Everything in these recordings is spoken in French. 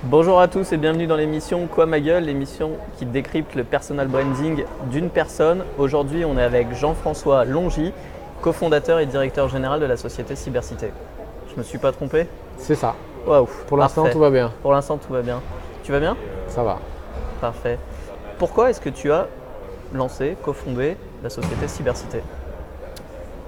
Bonjour à tous et bienvenue dans l'émission Quoi ma gueule, l'émission qui décrypte le personal branding d'une personne. Aujourd'hui, on est avec Jean-François Longy, cofondateur et directeur général de la société Cybercité. Je me suis pas trompé? C'est ça. Waouh, Pour l'instant, parfait. tout va bien. Pour l'instant, tout va bien. Tu vas bien? Ça va. Parfait. Pourquoi est-ce que tu as lancé, cofondé la société Cybercité?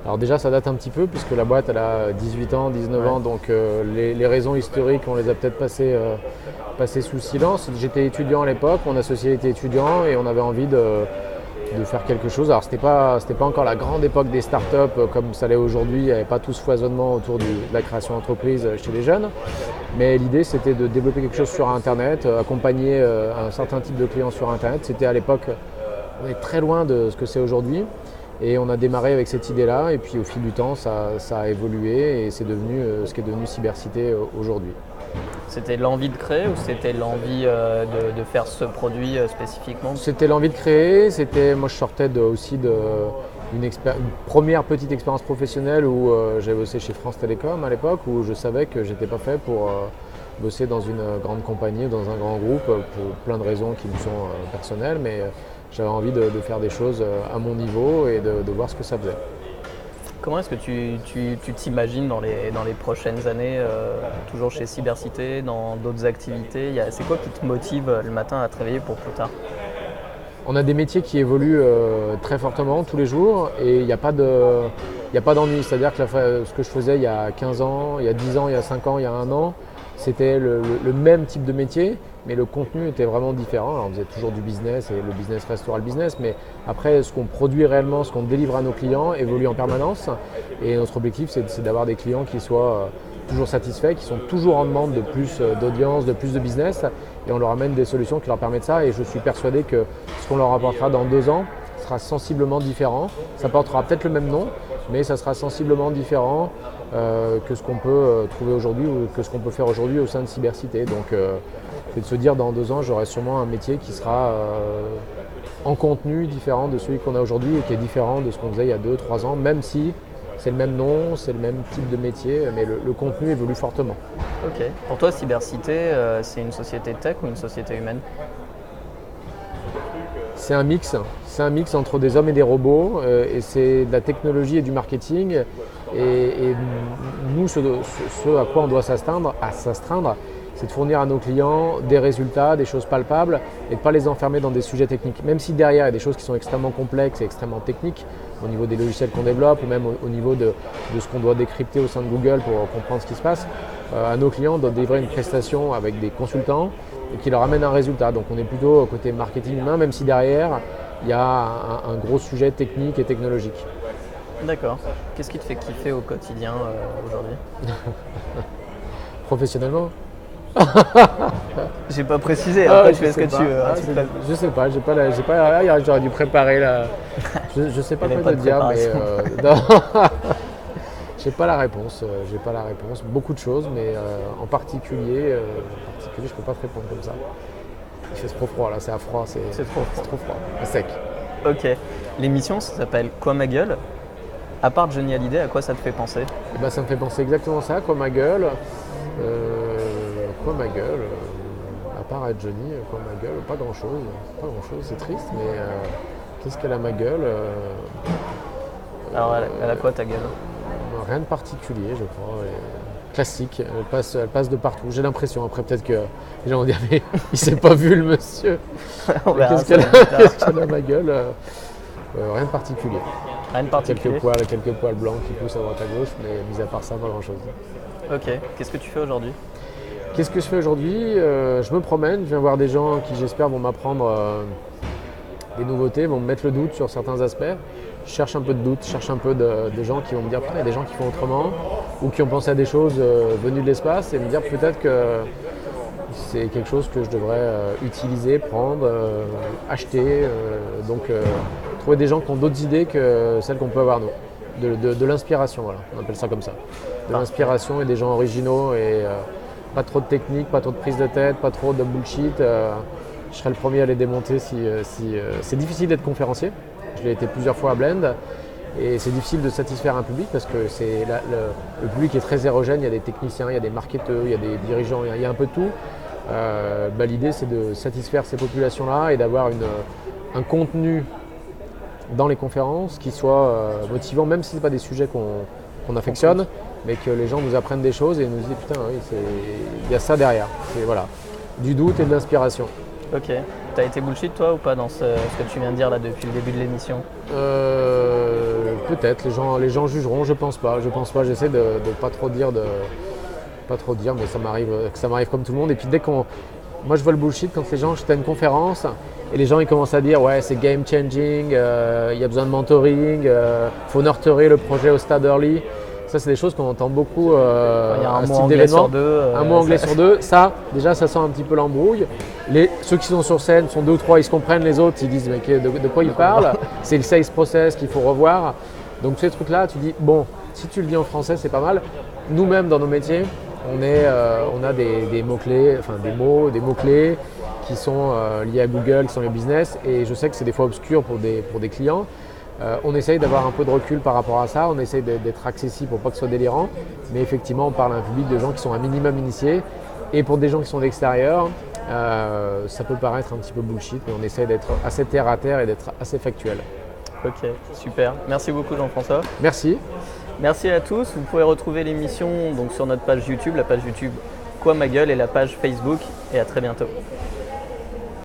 Alors déjà, ça date un petit peu puisque la boîte, elle a 18 ans, 19 ans. Ouais. Donc les raisons historiques, on les a peut-être passées sous silence. J'étais étudiant à l'époque, mon associé était étudiant et on avait envie de faire quelque chose. Alors c'était pas encore la grande époque des startups comme ça l'est aujourd'hui. Il n'y avait pas tout ce foisonnement autour de la création d'entreprise chez les jeunes. Mais l'idée, c'était de développer quelque chose sur Internet, accompagner un certain type de clients sur Internet. C'était à l'époque, on est très loin de ce que c'est aujourd'hui. Et on a démarré avec cette idée-là, et puis au fil du temps, ça a évolué et c'est devenu ce qui est devenu Cybercité aujourd'hui. C'était l'envie de créer ou c'était l'envie de faire ce produit spécifiquement? C'était l'envie de créer, moi je sortais aussi une première petite expérience professionnelle où j'ai bossé chez France Télécom à l'époque, où je savais que j'étais pas fait pour bosser dans une grande compagnie, dans un grand groupe, pour plein de raisons qui me sont personnelles, mais j'avais envie de faire des choses à mon niveau et de voir ce que ça faisait. Comment est-ce que tu t'imagines dans les prochaines années, toujours chez Cybercité, dans d'autres activités? C'est quoi qui te motive le matin à travailler pour plus tard? On a des métiers qui évoluent très fortement tous les jours et il n'y a pas d'ennui. C'est-à-dire que ce que je faisais il y a 15 ans, il y a 10 ans, il y a 5 ans, il y a 1 an, c'était le même type de métier, mais le contenu était vraiment différent. Alors on faisait toujours du business et le business restera le business, mais après ce qu'on produit réellement, ce qu'on délivre à nos clients évolue en permanence. Et notre objectif, c'est d'avoir des clients qui soient toujours satisfaits, qui sont toujours en demande de plus d'audience, de plus de business, et on leur amène des solutions qui leur permettent ça. Et je suis persuadé que ce qu'on leur apportera dans 2 ans sera sensiblement différent. Ça portera peut-être le même nom, mais ça sera sensiblement différent que ce qu'on peut trouver aujourd'hui ou que ce qu'on peut faire aujourd'hui au sein de Cybercité. Donc c'est de se dire dans 2 ans, j'aurai sûrement un métier qui sera en contenu différent de celui qu'on a aujourd'hui et qui est différent de ce qu'on faisait il y a 2-3 ans, même si c'est le même nom, c'est le même type de métier, mais le contenu évolue fortement. Ok. Pour toi, Cybercité, c'est une société tech ou une société humaine? C'est un mix entre des hommes et des robots, et c'est de la technologie et du marketing. Et nous, ce à quoi on doit s'astreindre, c'est de fournir à nos clients des résultats, des choses palpables et de ne pas les enfermer dans des sujets techniques. Même si derrière il y a des choses qui sont extrêmement complexes et extrêmement techniques, au niveau des logiciels qu'on développe ou même au niveau de ce qu'on doit décrypter au sein de Google pour comprendre ce qui se passe, à nos clients, on doit délivrer une prestation avec des consultants et qui leur amène un résultat. Donc on est plutôt côté marketing humain, même si derrière il y a un gros sujet technique et technologique. D'accord. Qu'est-ce qui te fait kiffer au quotidien aujourd'hui? Professionnellement, J'ai pas précisé, après tu fais ce que tu veux. Je sais pas, j'aurais dû préparer la. Je sais pas Il y avait quoi pas te de dire, mais préparation. j'ai pas la réponse. Beaucoup de choses, mais en particulier, je peux pas te répondre comme ça. Il fait trop froid là, c'est à froid, C'est trop c'est froid. trop froid, c'est sec. Ok. L'émission, ça s'appelle Quoi ma gueule? À part Johnny Hallyday, à quoi ça te fait penser? Et ben, ça me fait penser exactement ça, quoi ma gueule. Quoi ma gueule à part être Johnny, quoi ma gueule, pas grand chose, c'est triste, mais qu'est-ce qu'elle a ma gueule Alors, elle a quoi ta gueule? Rien de particulier, je crois. Classique, elle passe de partout. J'ai l'impression, après peut-être que les gens vont dire mais il s'est pas vu le monsieur. On verra Qu'est-ce ça qu'elle a ma gueule rien de particulier. Rien de particulier. Quelques poils blancs qui poussent à droite à gauche, mais mis à part ça, pas grand chose. Ok. Qu'est-ce que tu fais aujourd'hui? Qu'est-ce que je fais aujourd'hui Je me promène, je viens voir des gens qui j'espère vont m'apprendre des nouveautés, vont me mettre le doute sur certains aspects. Je cherche un peu de doute, je cherche un peu de gens qui vont me dire putain, il y a des gens qui font autrement ou qui ont pensé à des choses venues de l'espace et me dire peut-être que c'est quelque chose que je devrais utiliser, prendre, acheter. Donc trouver des gens qui ont d'autres idées que celles qu'on peut avoir nous. De l'inspiration, voilà, on appelle ça comme ça. De l'inspiration et des gens originaux et pas trop de technique, pas trop de prise de tête, pas trop de bullshit. Je serais le premier à les démonter si c'est difficile d'être conférencier. Je l'ai été plusieurs fois à Blend et c'est difficile de satisfaire un public parce que le public est très hétérogène. Il y a des techniciens, il y a des marketeurs, il y a des dirigeants, il y a un peu de tout. L'idée c'est de satisfaire ces populations-là et d'avoir un contenu dans les conférences qui soit motivant, même si ce n'est pas des sujets qu'on affectionne, mais que les gens nous apprennent des choses et nous disent putain oui, il y a ça derrière. C'est voilà, du doute et de l'inspiration. Ok. T'as été bullshit toi ou pas dans ce que tu viens de dire là depuis le début de l'émission? Peut-être, les gens jugeront, je pense pas. J'essaie de pas trop dire, mais ça m'arrive comme tout le monde. Et puis moi je vois le bullshit quand j'étais à une conférence et les gens ils commencent à dire ouais c'est game changing, il y a besoin de mentoring, faut nurturer le projet au stade early. Ça c'est des choses qu'on entend beaucoup Il y a un à ce mot type anglais d'événement. sur deux. Un mot anglais sur deux, ça déjà ça sent un petit peu l'embrouille. Ceux qui sont sur scène sont deux ou trois, ils se comprennent, les autres ils disent mais de quoi ils parlent. C'est le sales process qu'il faut revoir. Donc ces trucs là tu dis bon si tu le dis en français c'est pas mal. Nous-mêmes dans nos métiers on a des mots-clés, enfin des mots-clés qui sont liés à Google, qui sont les business, et je sais que c'est des fois obscur pour des clients. On essaye d'avoir un peu de recul par rapport à ça, on essaye d'être accessible pour pas que ce soit délirant, mais effectivement on parle à un public de gens qui sont un minimum initiés, et pour des gens qui sont d'extérieur, ça peut paraître un petit peu bullshit, mais on essaye d'être assez terre à terre et d'être assez factuel. Ok, super. Merci beaucoup Jean-François. Merci. Merci à tous. Vous pouvez retrouver l'émission donc sur notre page YouTube, la page YouTube Quoi ma gueule et la page Facebook. Et à très bientôt.